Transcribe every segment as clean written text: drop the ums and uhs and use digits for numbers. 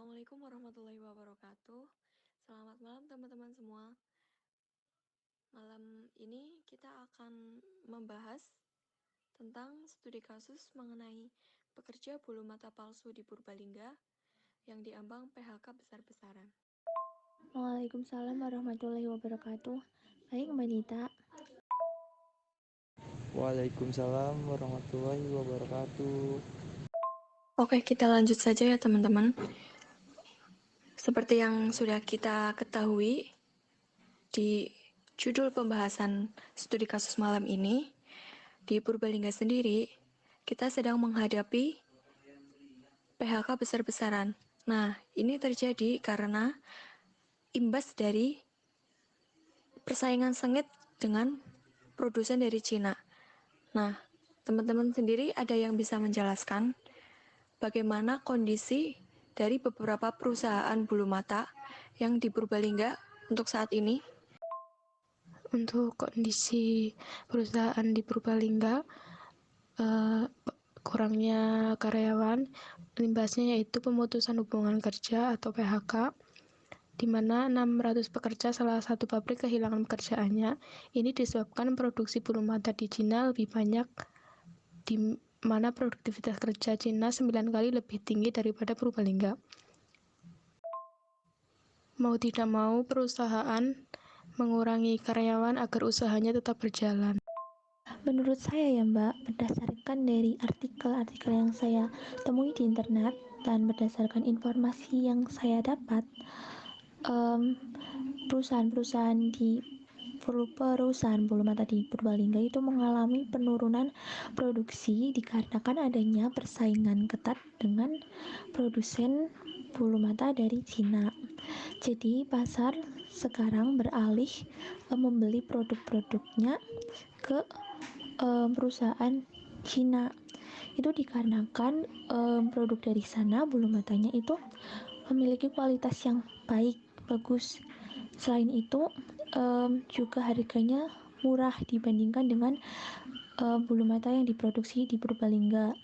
Assalamualaikum warahmatullahi wabarakatuh. Selamat malam teman-teman semua. Malam ini kita akan membahas tentang studi kasus mengenai pekerja bulu mata palsu di Purbalingga yang diambang PHK besar-besaran. Waalaikumsalam warahmatullahi wabarakatuh. Baik, Mbak Dita. Waalaikumsalam warahmatullahi wabarakatuh. Oke, kita lanjut saja ya teman-teman. Seperti yang sudah kita ketahui di judul pembahasan studi kasus malam ini, di Purbalingga sendiri, kita sedang menghadapi PHK besar-besaran. Nah, ini terjadi karena imbas dari persaingan sengit dengan produsen dari Cina. Nah, teman-teman sendiri ada yang bisa menjelaskan bagaimana kondisi dari beberapa perusahaan bulu mata yang di Purbalingga untuk saat ini? Untuk kondisi perusahaan di Purbalingga, kurangnya karyawan, imbasnya yaitu pemutusan hubungan kerja atau PHK, di mana 600 pekerja salah satu pabrik kehilangan pekerjaannya. Ini disebabkan produksi bulu mata di Cina lebih banyak, di mana produktivitas kerja Cina 9 kali lebih tinggi daripada Purbalingga. Mau tidak mau, perusahaan mengurangi karyawan agar usahanya tetap berjalan. Menurut saya ya Mbak, berdasarkan dari artikel-artikel yang saya temui di internet dan berdasarkan informasi yang saya dapat, perusahaan-perusahaan bulu mata di Purbalingga itu mengalami penurunan produksi dikarenakan adanya persaingan ketat dengan produsen bulu mata dari Cina. Jadi pasar sekarang beralih membeli produk-produknya ke perusahaan Cina. Itu dikarenakan produk dari sana bulu matanya itu memiliki kualitas yang bagus. Selain itu juga harganya murah dibandingkan dengan bulu mata yang diproduksi di Purbalingga.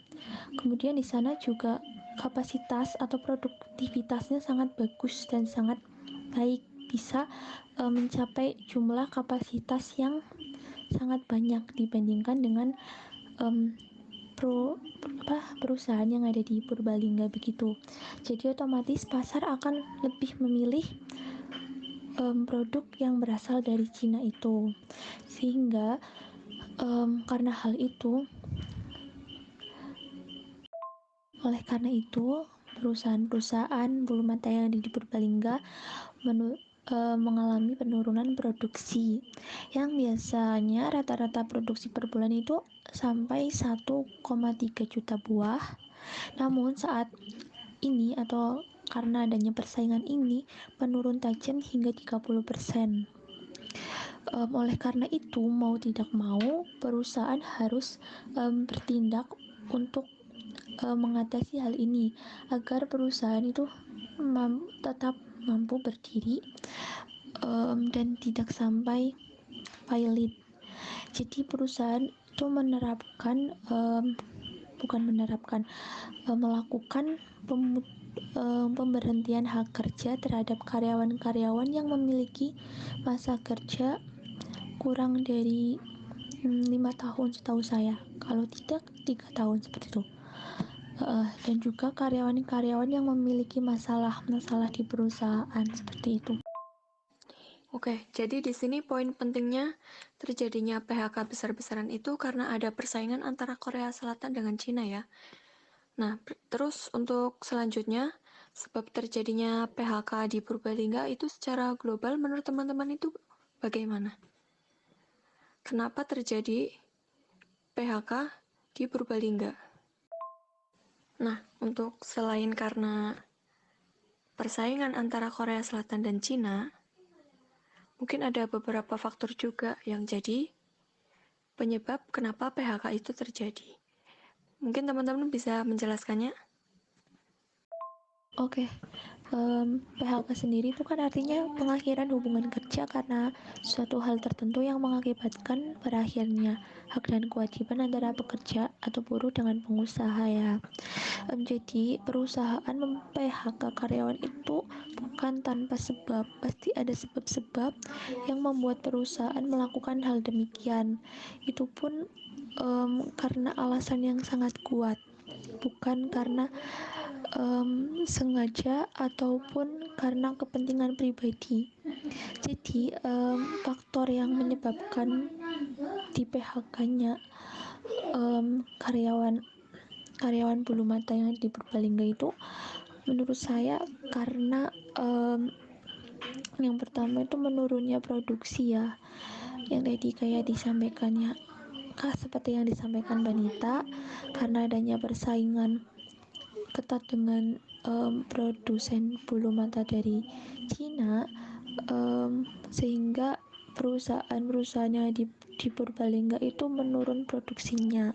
Kemudian di sana juga kapasitas atau produktivitasnya sangat bagus dan sangat baik, bisa mencapai jumlah kapasitas yang sangat banyak dibandingkan dengan perusahaan yang ada di Purbalingga begitu. Jadi otomatis pasar akan lebih memilih produk yang berasal dari Cina itu, sehingga karena hal itu, oleh karena itu perusahaan-perusahaan bulu mata yang ada di Purbalingga mengalami penurunan produksi yang biasanya rata-rata produksi per bulan itu sampai 1,3 juta buah. Namun saat ini atau karena adanya persaingan ini menurun tajam hingga 30%. Oleh karena itu, mau tidak mau perusahaan harus bertindak untuk mengatasi hal ini agar perusahaan itu tetap mampu berdiri dan tidak sampai pilot. Jadi perusahaan itu melakukan pemberhentian hak kerja terhadap karyawan-karyawan yang memiliki masa kerja kurang dari 5 tahun setahu saya, kalau tidak 3 tahun seperti itu. Dan juga karyawan-karyawan yang memiliki masalah di perusahaan seperti itu. Oke, jadi di sini poin pentingnya terjadinya PHK besar-besaran itu karena ada persaingan antara Korea Selatan dengan Cina ya. Nah, terus untuk selanjutnya, sebab terjadinya PHK di Purbalingga itu secara global menurut teman-teman itu bagaimana? Kenapa terjadi PHK di Purbalingga? Nah, untuk selain karena persaingan antara Korea Selatan dan Cina, mungkin ada beberapa faktor juga yang jadi penyebab kenapa PHK itu terjadi. Mungkin teman-teman bisa menjelaskannya? Oke, PHK sendiri itu kan artinya pengakhiran hubungan kerja karena suatu hal tertentu yang mengakibatkan berakhirnya hak dan kewajiban antara pekerja atau buruh dengan pengusaha ya. Jadi perusahaan mem-PHK karyawan itu bukan tanpa sebab, pasti ada sebab-sebab yang membuat perusahaan melakukan hal demikian. Itu pun karena alasan yang sangat kuat, bukan karena sengaja ataupun karena kepentingan pribadi. Jadi faktor yang menyebabkan di PHK-nya karyawan bulu mata yang di Purbalingga itu menurut saya karena yang pertama itu menurunnya produksi ya, yang tadi kayak disampaikannya seperti yang disampaikan Banita, karena adanya persaingan ketat dengan produsen bulu mata dari Cina, sehingga perusahaan yang di Purbalingga itu menurun produksinya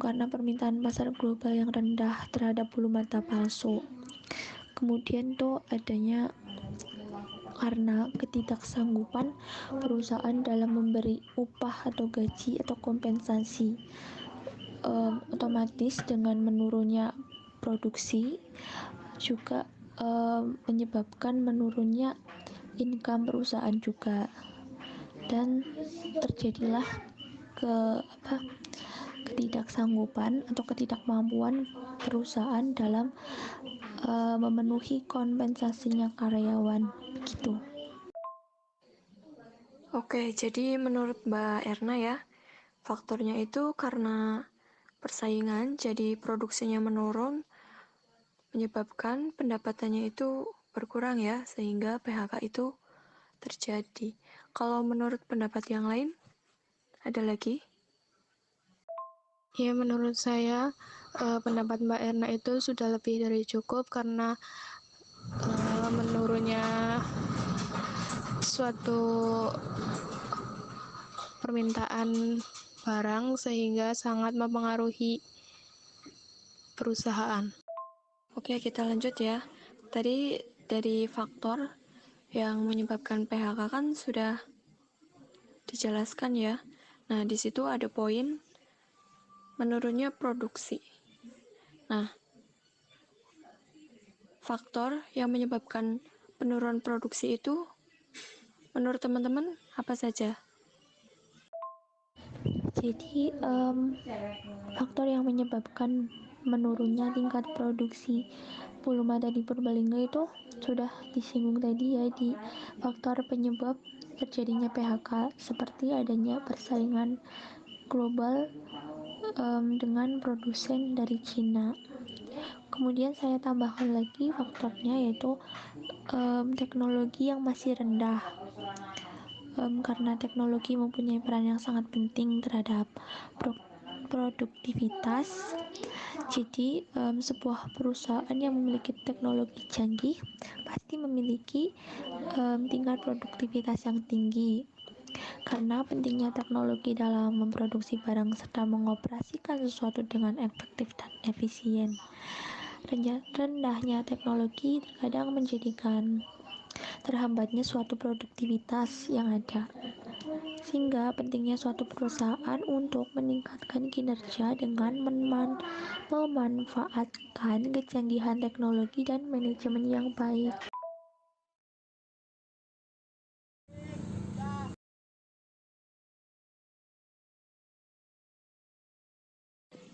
karena permintaan pasar global yang rendah terhadap bulu mata palsu. Kemudian tuh adanya karena ketidaksanggupan perusahaan dalam memberi upah atau gaji atau kompensasi, otomatis dengan menurunnya produksi juga menyebabkan menurunnya income perusahaan juga, dan terjadilah ketidaksanggupan atau ketidakmampuan perusahaan dalam memenuhi kompensasinya karyawan gitu. Oke, jadi menurut Mbak Erna ya, faktornya itu karena persaingan, jadi produksinya menurun, menyebabkan pendapatannya itu berkurang ya, sehingga PHK itu terjadi. Kalau menurut pendapat yang lain, ada lagi? Ya, menurut saya pendapat Mbak Erna itu sudah lebih dari cukup karena menurunnya suatu permintaan barang sehingga sangat mempengaruhi perusahaan. Oke, kita lanjut ya. Tadi dari faktor yang menyebabkan PHK kan sudah dijelaskan ya. Nah, di situ ada poin menurunnya produksi. Nah, faktor yang menyebabkan penurunan produksi itu menurut teman-teman apa saja? Jadi faktor yang menyebabkan menurunnya tingkat produksi bulu mata di Purbalingga itu sudah disinggung tadi ya, di faktor penyebab terjadinya PHK seperti adanya persaingan global dengan produsen dari Cina. Kemudian saya tambahkan lagi faktornya yaitu teknologi yang masih rendah, karena teknologi mempunyai peran yang sangat penting terhadap produktivitas. Jadi sebuah perusahaan yang memiliki teknologi canggih pasti memiliki tingkat produktivitas yang tinggi. Karena pentingnya teknologi dalam memproduksi barang serta mengoperasikan sesuatu dengan efektif dan efisien. Rendahnya teknologi terkadang menjadikan terhambatnya suatu produktivitas yang ada, sehingga pentingnya suatu perusahaan untuk meningkatkan kinerja dengan memanfaatkan kecanggihan teknologi dan manajemen yang baik.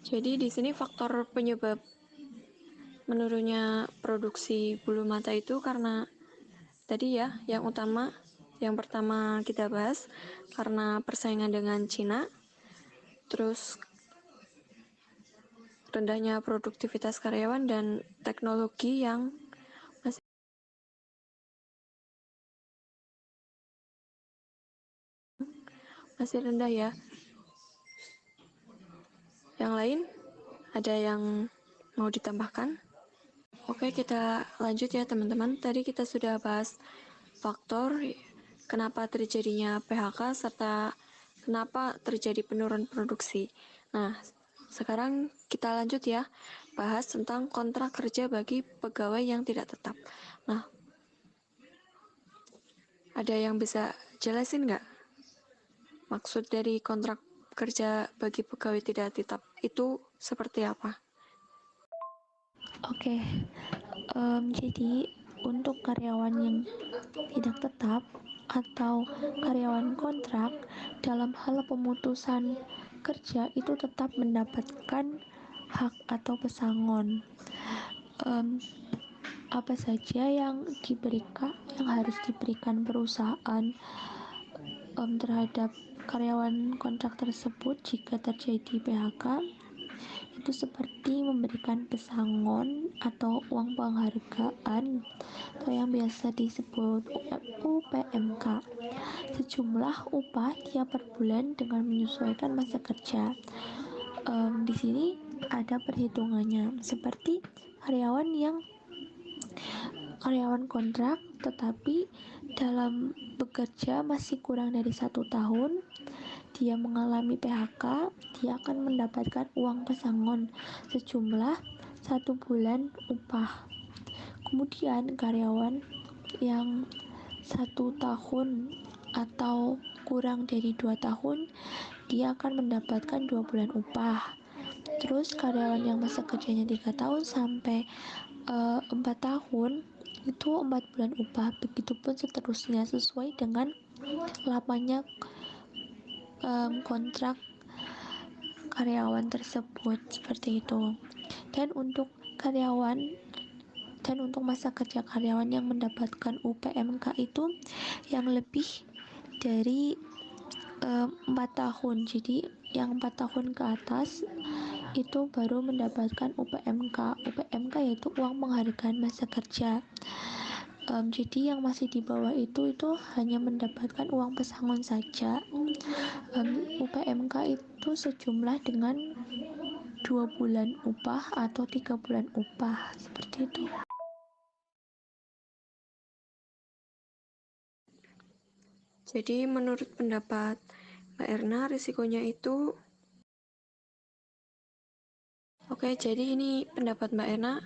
Jadi di sini faktor penyebab menurunnya produksi bulu mata itu karena tadi ya, yang pertama kita bahas karena persaingan dengan Cina, terus rendahnya produktivitas karyawan dan teknologi yang masih rendah ya. Yang lain ada yang mau ditambahkan? Oke, kita lanjut ya teman-teman. Tadi kita sudah bahas faktor kenapa terjadinya PHK serta kenapa terjadi penurunan produksi. Nah, sekarang kita lanjut ya. bahas tentang kontrak kerja bagi pegawai yang tidak tetap. Nah, ada yang bisa jelasin nggak maksud dari kontrak kerja bagi pegawai tidak tetap itu seperti apa? Oke, jadi untuk karyawan yang tidak tetap atau karyawan kontrak dalam hal pemutusan kerja itu tetap mendapatkan hak atau pesangon. Apa saja yang harus diberikan perusahaan terhadap karyawan kontrak tersebut jika terjadi PHK itu seperti memberikan pesangon atau uang penghargaan atau yang biasa disebut UPMK sejumlah upah tiap per bulan dengan menyesuaikan masa kerja. Di sini ada perhitungannya seperti karyawan kontrak tetapi dalam bekerja masih kurang dari 1 tahun dia mengalami PHK, dia akan mendapatkan uang pesangon sejumlah 1 bulan upah. Kemudian karyawan yang 1 tahun atau kurang dari 2 tahun dia akan mendapatkan 2 bulan upah. Terus karyawan yang masa kerjanya 3 tahun sampai 4 tahun itu 4 bulan upah, begitupun seterusnya sesuai dengan lamanya kontrak karyawan tersebut, seperti itu. Dan untuk masa kerja karyawan yang mendapatkan UPMK itu yang lebih dari 4 tahun, jadi yang 4 tahun ke atas itu baru mendapatkan UPMK. UPMK yaitu uang penghargaan masa kerja. Jadi yang masih di bawah itu hanya mendapatkan uang pesangon saja. UPMK itu sejumlah dengan 2 bulan upah atau 3 bulan upah, seperti itu. Jadi menurut pendapat Mbak Erna, risikonya itu oke, jadi ini pendapat Mbak Erna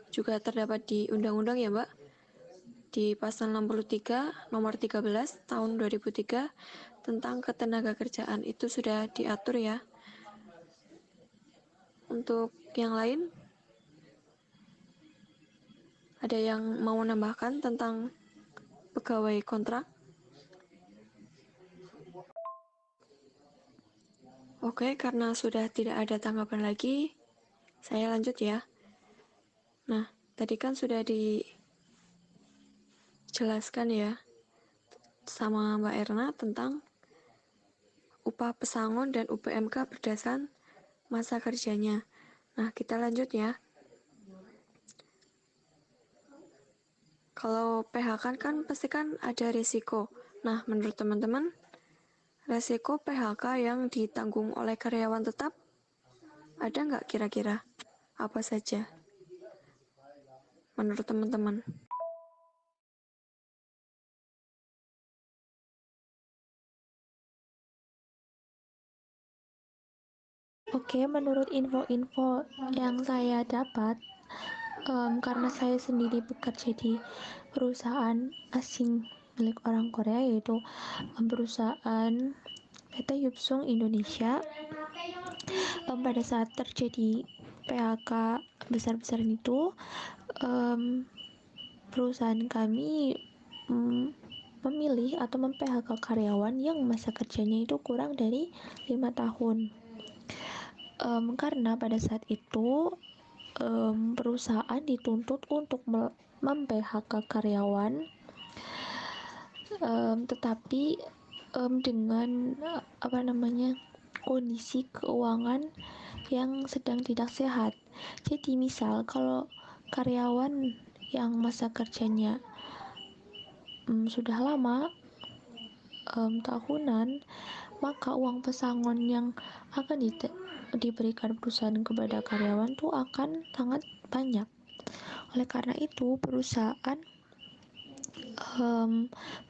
juga terdapat di undang-undang ya Mbak, di pasal 63 nomor 13 tahun 2003 tentang ketenagakerjaan itu sudah diatur ya. Untuk yang lain, ada yang mau menambahkan tentang pegawai kontrak? Oke, karena sudah tidak ada tanggapan lagi, saya lanjut ya. Nah, tadi kan sudah dijelaskan ya sama Mbak Erna tentang upah pesangon dan UPMK berdasarkan masa kerjanya. Nah, kita lanjut ya. Kalau PHK kan pasti kan ada risiko. Nah, menurut teman-teman, resiko PHK yang ditanggung oleh karyawan tetap ada nggak kira-kira? Apa saja? Menurut teman-teman. Oke, menurut info-info yang saya dapat, karena saya sendiri bekerja di perusahaan asing milik orang Korea, yaitu perusahaan PT Yupsung Indonesia. Pada saat terjadi PHK besar-besaran itu, perusahaan kami memilih atau mem-PHK karyawan yang masa kerjanya itu kurang dari 5 tahun. Karena pada saat itu perusahaan dituntut untuk mem-PHK karyawan, tetapi dengan kondisi keuangan yang sedang tidak sehat. Jadi misal kalau karyawan yang masa kerjanya sudah lama, tahunan, maka uang pesangon yang akan diberikan perusahaan kepada karyawan tuh akan sangat banyak. Oleh karena itu perusahaan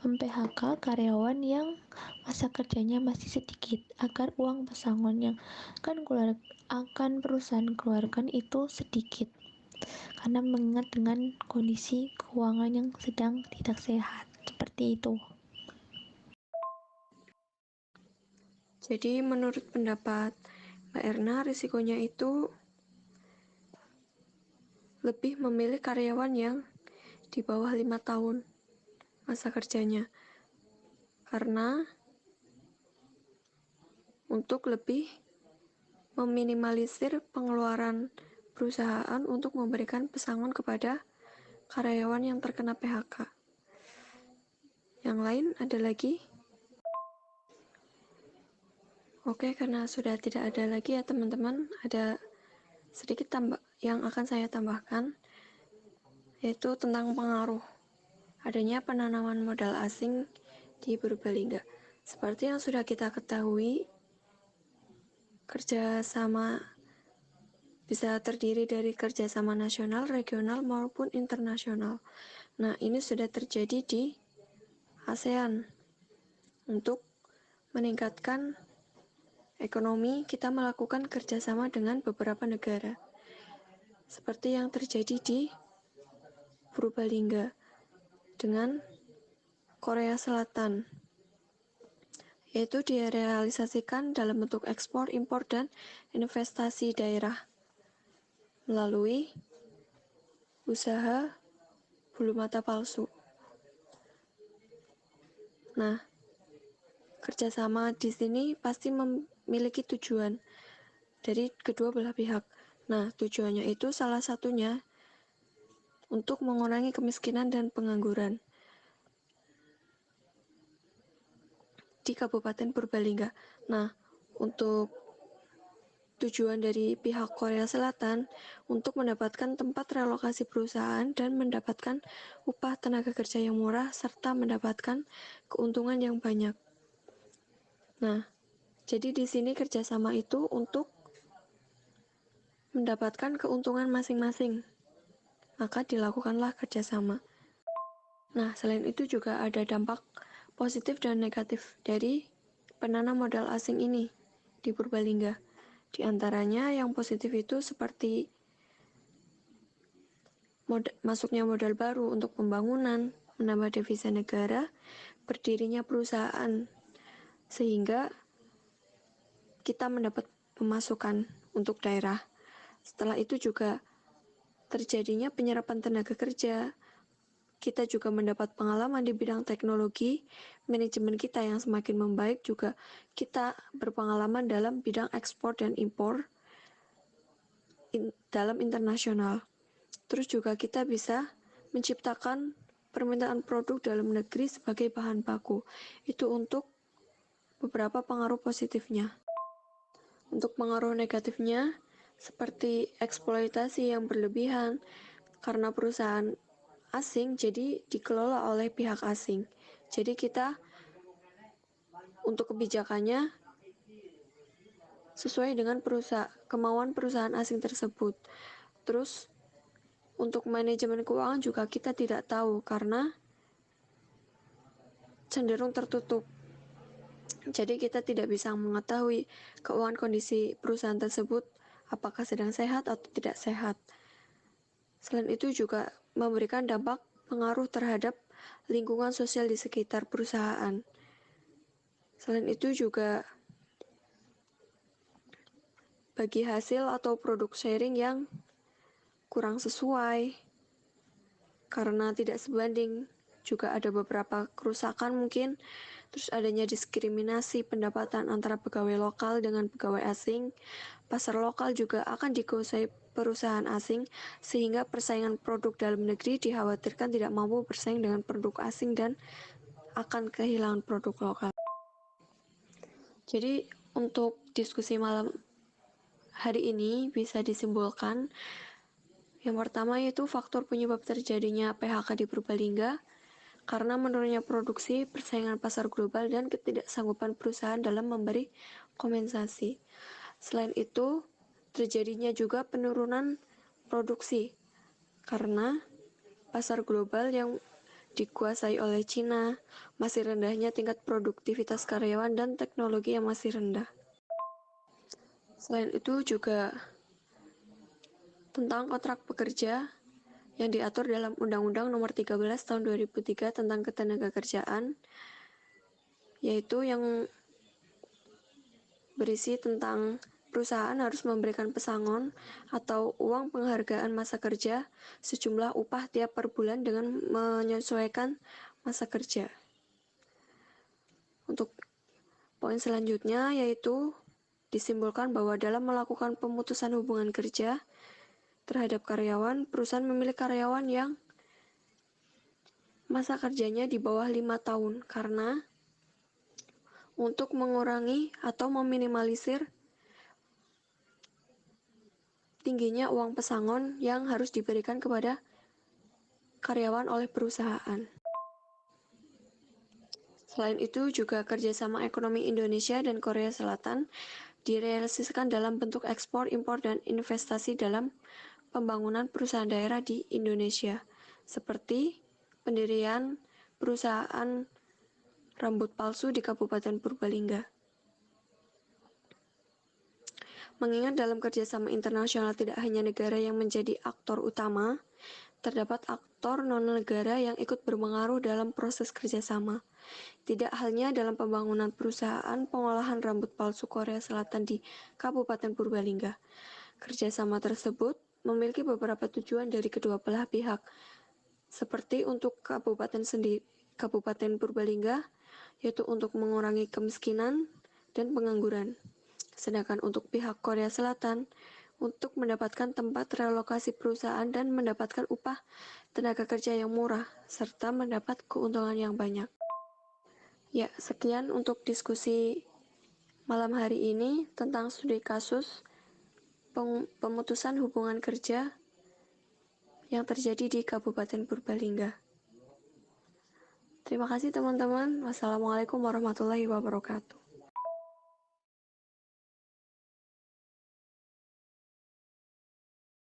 mem-PHK karyawan yang masa kerjanya masih sedikit agar uang pesangon yang akan perusahaan keluarkan itu sedikit, karena mengingat dengan kondisi keuangan yang sedang tidak sehat seperti itu. Jadi menurut pendapat Mbak Erna, risikonya itu lebih memilih karyawan yang di bawah 5 tahun masa kerjanya, karena untuk lebih meminimalisir pengeluaran perusahaan untuk memberikan pesangon kepada karyawan yang terkena PHK. Yang lain ada lagi? Oke, karena sudah tidak ada lagi ya teman-teman, ada sedikit yang akan saya tambahkan, yaitu tentang pengaruh adanya penanaman modal asing di Purbalingga. Seperti yang sudah kita ketahui, kerjasama bisa terdiri dari kerjasama nasional, regional, maupun internasional. Nah, ini sudah terjadi di ASEAN. Untuk meningkatkan ekonomi, kita melakukan kerjasama dengan beberapa negara, seperti yang terjadi di Purbalingga dengan Korea Selatan, yaitu direalisasikan dalam bentuk ekspor, impor, dan investasi daerah melalui usaha bulu mata palsu. Nah, kerjasama di sini pasti memiliki tujuan dari kedua belah pihak. Nah, tujuannya itu salah satunya untuk mengurangi kemiskinan dan pengangguran di Kabupaten Purbalingga. Nah, untuk tujuan dari pihak Korea Selatan untuk mendapatkan tempat relokasi perusahaan dan mendapatkan upah tenaga kerja yang murah serta mendapatkan keuntungan yang banyak. Nah, jadi di sini kerjasama itu untuk mendapatkan keuntungan masing-masing, maka dilakukanlah kerjasama. Nah, selain itu juga ada dampak positif dan negatif dari penanam modal asing ini di Purbalingga. Di antaranya yang positif itu seperti masuknya modal baru untuk pembangunan, menambah devisa negara, berdirinya perusahaan, sehingga kita mendapat pemasukan untuk daerah. Setelah itu juga terjadinya penyerapan tenaga kerja. Kita juga mendapat pengalaman di bidang teknologi, manajemen kita yang semakin membaik, juga kita berpengalaman dalam bidang ekspor dan impor dalam internasional. Terus juga kita bisa menciptakan permintaan produk dalam negeri sebagai bahan baku. Itu untuk beberapa pengaruh positifnya. Untuk pengaruh negatifnya, seperti eksploitasi yang berlebihan karena perusahaan asing jadi dikelola oleh pihak asing. Jadi kita untuk kebijakannya sesuai dengan kemauan perusahaan asing tersebut. Terus untuk manajemen keuangan juga kita tidak tahu karena cenderung tertutup. Jadi kita tidak bisa mengetahui keuangan kondisi perusahaan tersebut apakah sedang sehat atau tidak sehat. Selain itu juga memberikan dampak pengaruh terhadap lingkungan sosial di sekitar perusahaan. Selain itu juga bagi hasil atau produk sharing yang kurang sesuai karena tidak sebanding, juga ada beberapa kerusakan mungkin, terus adanya diskriminasi pendapatan antara pegawai lokal dengan pegawai asing. Pasar lokal juga akan dikuasai perusahaan asing, sehingga persaingan produk dalam negeri dikhawatirkan tidak mampu bersaing dengan produk asing dan akan kehilangan produk lokal. Jadi untuk diskusi malam hari ini bisa disimpulkan, yang pertama yaitu faktor penyebab terjadinya PHK di Purbalingga karena menurunnya produksi, persaingan pasar global, dan ketidaksanggupan perusahaan dalam memberi kompensasi. Selain itu, terjadinya juga penurunan produksi karena pasar global yang dikuasai oleh Cina, masih rendahnya tingkat produktivitas karyawan, dan teknologi yang masih rendah. Selain itu juga tentang kontrak pekerja yang diatur dalam Undang-Undang Nomor 13 Tahun 2003 tentang Ketenagakerjaan, yaitu yang berisi tentang perusahaan harus memberikan pesangon atau uang penghargaan masa kerja sejumlah upah tiap per bulan dengan menyesuaikan masa kerja. Untuk poin selanjutnya yaitu disimpulkan bahwa dalam melakukan pemutusan hubungan kerja terhadap karyawan, perusahaan memilih karyawan yang masa kerjanya di bawah 5 tahun karena untuk mengurangi atau meminimalisir tingginya uang pesangon yang harus diberikan kepada karyawan oleh perusahaan. Selain itu juga kerjasama ekonomi Indonesia dan Korea Selatan direalisasikan dalam bentuk ekspor, impor, dan investasi dalam pembangunan perusahaan daerah di Indonesia, seperti pendirian perusahaan rambut palsu di Kabupaten Purbalingga. Mengingat dalam kerjasama internasional tidak hanya negara yang menjadi aktor utama, terdapat aktor non-negara yang ikut berpengaruh dalam proses kerjasama. Tidak hanya dalam pembangunan perusahaan pengolahan rambut palsu Korea Selatan di Kabupaten Purbalingga. Kerjasama tersebut memiliki beberapa tujuan dari kedua belah pihak, seperti untuk Kabupaten Purbalingga, yaitu untuk mengurangi kemiskinan dan pengangguran. Sedangkan untuk pihak Korea Selatan, untuk mendapatkan tempat relokasi perusahaan dan mendapatkan upah tenaga kerja yang murah, serta mendapat keuntungan yang banyak. Ya, sekian untuk diskusi malam hari ini tentang studi kasus pemutusan hubungan kerja yang terjadi di Kabupaten Purbalingga. Terima kasih teman-teman. Wassalamualaikum warahmatullahi wabarakatuh.